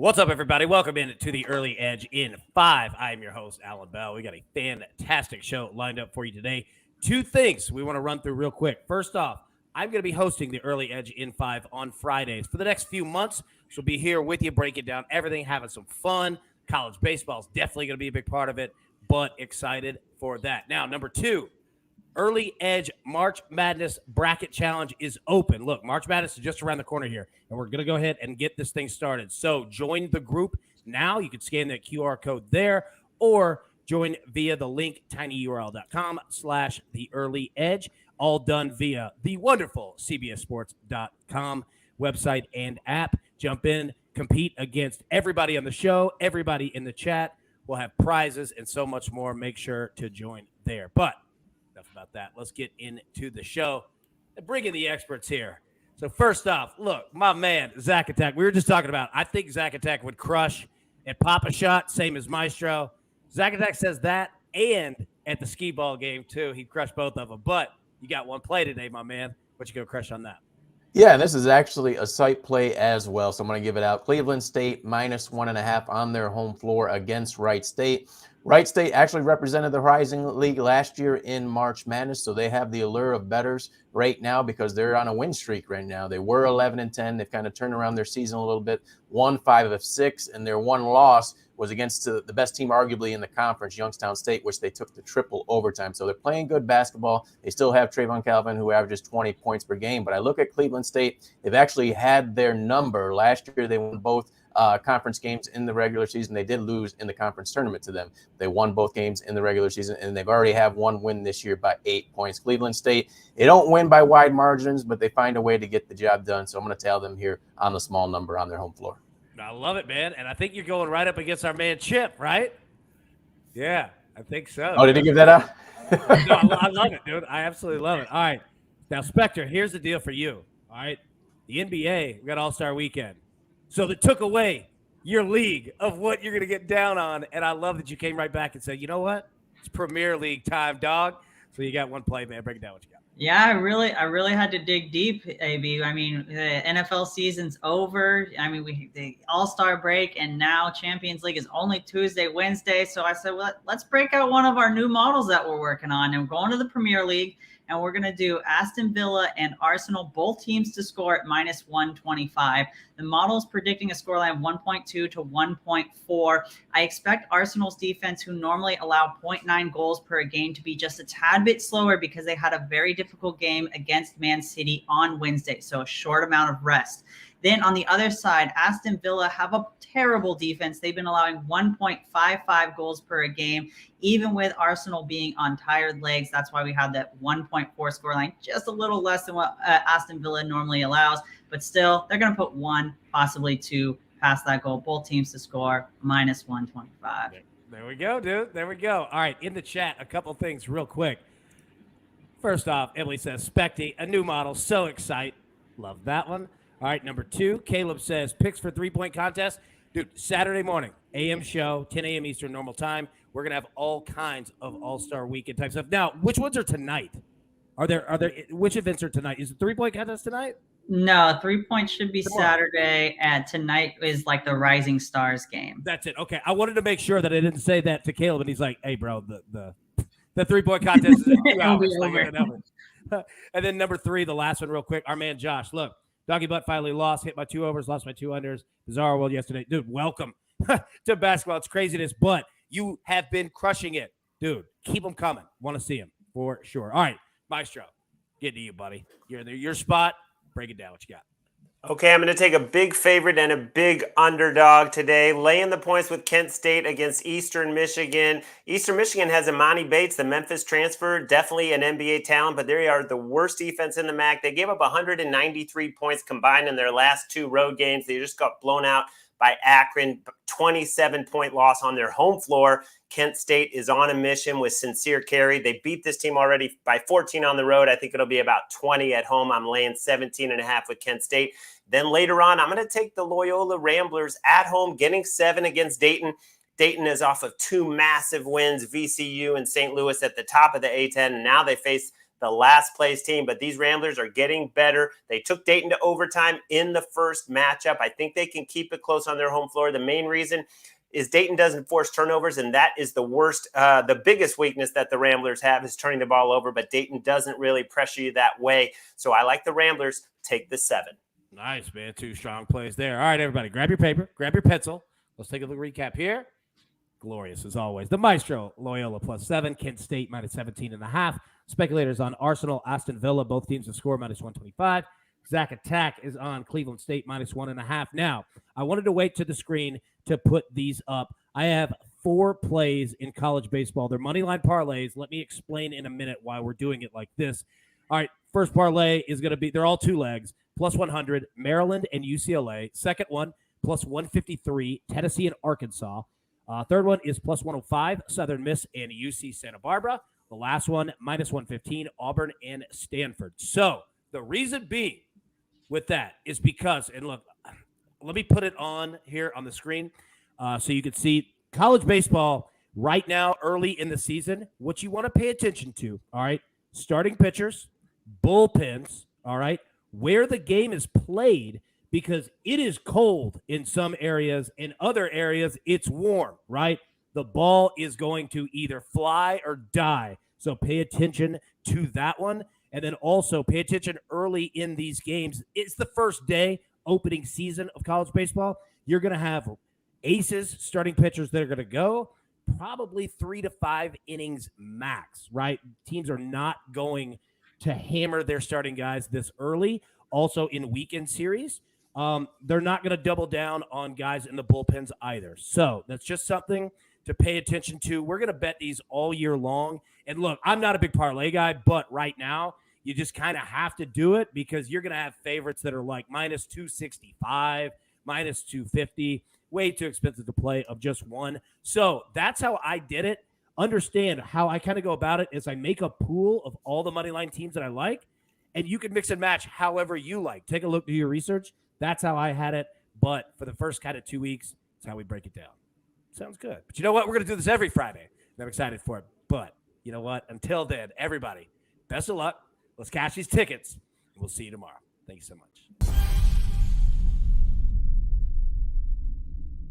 What's up, everybody? Welcome in to the Early Edge in 5. I am your host, Allan Bell. We got a fantastic show lined up for you today. Two things we want to run through real quick. First off, I'm going to be hosting the Early Edge in 5 on Fridays for the next few months. So be here with you, breaking down everything, having some fun. College baseball is definitely going to be a big part of it, but excited for that. Now, number 2. Early Edge March Madness Bracket Challenge is open. Look, March Madness is just around the corner here, and we're going to go ahead and get this thing started. So join the group now. You can scan that QR code there or join via the link tinyurl.com/the early edge, all done via the wonderful cbssports.com website and app. Jump in, compete against everybody on the show, everybody in the chat. We'll have prizes and so much more. Make sure to join there. But enough about that. Let's get into the show and bring in the experts here. So first off, look, my man, Zack Attack. We were just talking about, I think Zack Attack would crush at Pop-A-Shot, same as Maestro. Zack Attack says that, and at the skee ball game, too. He crushed both of them. But you got one play today, my man. What you going to crush on that? Yeah, this is actually a site play as well, so I'm going to give it out. Cleveland State -1.5 on their home floor against Wright State. Wright State actually represented the Rising League last year in March Madness, so they have the allure of bettors right now because they're on a win streak right now. They were 11-10. They've kind of turned around their season a little bit, won 5 of 6, and their one loss was against the best team arguably in the conference, Youngstown State, which they took to triple overtime. So they're playing good basketball. They still have Trayvon Calvin, who averages 20 points per game. But I look at Cleveland State. They've actually had their number. Last year, they won both conference games in the regular season. They did lose in the conference tournament to them. They won both games in the regular season, and they've already have one win this year by 8 points. Cleveland State, they don't win by wide margins, but they find a way to get the job done. So I'm going to tell them here on the small number on their home floor. I love it, man. And I think you're going right up against our man Chip, right? Yeah, I think so. Oh, did he give that out? No, I love it, dude. I absolutely love it. All right. Now, Spector, here's the deal for you. All right. The NBA, we got All-Star Weekend. So they took away your league of what you're going to get down on. And I love that you came right back and said, you know what? It's Premier League time, dog. So you got one play, man. Break it down what you got. Yeah, I really had to dig deep, AB. I mean, the NFL season's over. I mean, the All-Star break, and now Champions League is only Tuesday, Wednesday. So I said, well, let's break out one of our new models that we're working on. And we're going to the Premier League, and we're going to do Aston Villa and Arsenal, both teams to score at -125. The model is predicting a scoreline of 1.2 to 1.4. I expect Arsenal's defense, who normally allow 0.9 goals per game, to be just a tad bit slower because they had a very difficult game against Man City on Wednesday, so a short amount of rest. Then on the other side, Aston Villa have a terrible defense. They've been allowing 1.55 goals per game, even with Arsenal being on tired legs. That's why we have that 1.4 scoreline, just a little less than what Aston Villa normally allows. But still, they're going to put 1, possibly 2 past that goal. Both teams to score -125. There we go, dude. There we go. All right, in the chat, a couple things real quick. First off, Emily says, Specty, a new model, so excited. Love that one. All right, number 2, Caleb says, picks for three-point contest. Dude, Saturday morning, AM show, 10 a.m. Eastern normal time. We're going to have all kinds of All-Star Weekend type stuff. Now, which ones are tonight? Which events are tonight? Is the three-point contest tonight? No, 3-point should be Saturday, and tonight is like the Rising Stars game. That's it. Okay, I wanted to make sure that I didn't say that to Caleb, and he's like, hey, bro, the three-point contest is in 2 hours. And then number 3, the last one real quick, our man Josh. Look, Doggy Butt finally lost, hit my 2 overs, lost my 2 unders. Bizarre world yesterday. Dude, welcome to basketball. It's craziness, but you have been crushing it. Dude, keep them coming. Want to see them for sure. All right, Maestro, get to you, buddy. You're in your spot. Break it down. What you got? Okay, I'm going to take a big favorite and a big underdog today. Laying the points with Kent State against Eastern Michigan. Eastern Michigan has Imani Bates, the Memphis transfer, definitely an NBA talent, but they are the worst defense in the MAC. They gave up 193 points combined in their last 2 road games. They just got blown out by Akron, 27-point loss on their home floor. Kent State is on a mission with Sincere Carey. They beat this team already by 14 on the road. I think it'll be about 20 at home. I'm laying 17.5 with Kent State. Then later on, I'm going to take the Loyola Ramblers at home, getting 7 against Dayton. Dayton is off of 2 massive wins, VCU and St. Louis at the top of the A-10, and now they face the the last place team. But these Ramblers are getting better. They took Dayton to overtime in the first matchup. I think they can keep it close on their home floor. The main reason is Dayton doesn't force turnovers, and that is the worst, the biggest weakness that the Ramblers have is turning the ball over, but Dayton doesn't really pressure you that way. So I like the Ramblers. Take the 7. Nice, man. 2 strong plays there. All right, everybody, grab your paper, grab your pencil. Let's take a look recap here. Glorious as always. The Maestro, Loyola +7, Kent State -17.5. Speculators on Arsenal, Aston Villa, both teams to score -125. Zack Attack is on Cleveland State -1.5. Now, I wanted to wait to the screen to put these up. I have 4 plays in college baseball. They're moneyline parlays. Let me explain in a minute why we're doing it like this. All right, first parlay is going to be, they're all 2 legs, +100, Maryland and UCLA. Second one, +153, Tennessee and Arkansas. Third one is +105, Southern Miss and UC Santa Barbara. The last one, -115, Auburn and Stanford. So the reason being with that is because, and look, let me put it on here on the screen so you can see college baseball right now, early in the season. What you want to pay attention to, all right, starting pitchers, bullpens, all right, where the game is played, because it is cold in some areas. In other areas, it's warm, right? The ball is going to either fly or die. So pay attention to that one. And then also pay attention early in these games. It's the first day, opening season of college baseball. You're going to have aces, starting pitchers that are going to go probably 3 to 5 innings max, right? Teams are not going to hammer their starting guys this early. Also in weekend series, they're not going to double down on guys in the bullpens either. So that's just something to pay attention to. We're going to bet these all year long. And look, I'm not a big parlay guy, but right now you just kind of have to do it because you're going to have favorites that are like -265, -250, way too expensive to play of just one. So that's how I did it. Understand how I kind of go about it is I make a pool of all the money line teams that I like, and you can mix and match however you like. Take a look, do your research. That's how I had it. But for the first kind of 2 weeks, that's how we break it down. Sounds good. But you know what? We're going to do this every Friday. I'm excited for it. But you know what? Until then, everybody, best of luck. Let's cash these tickets. We'll see you tomorrow. Thank you so much.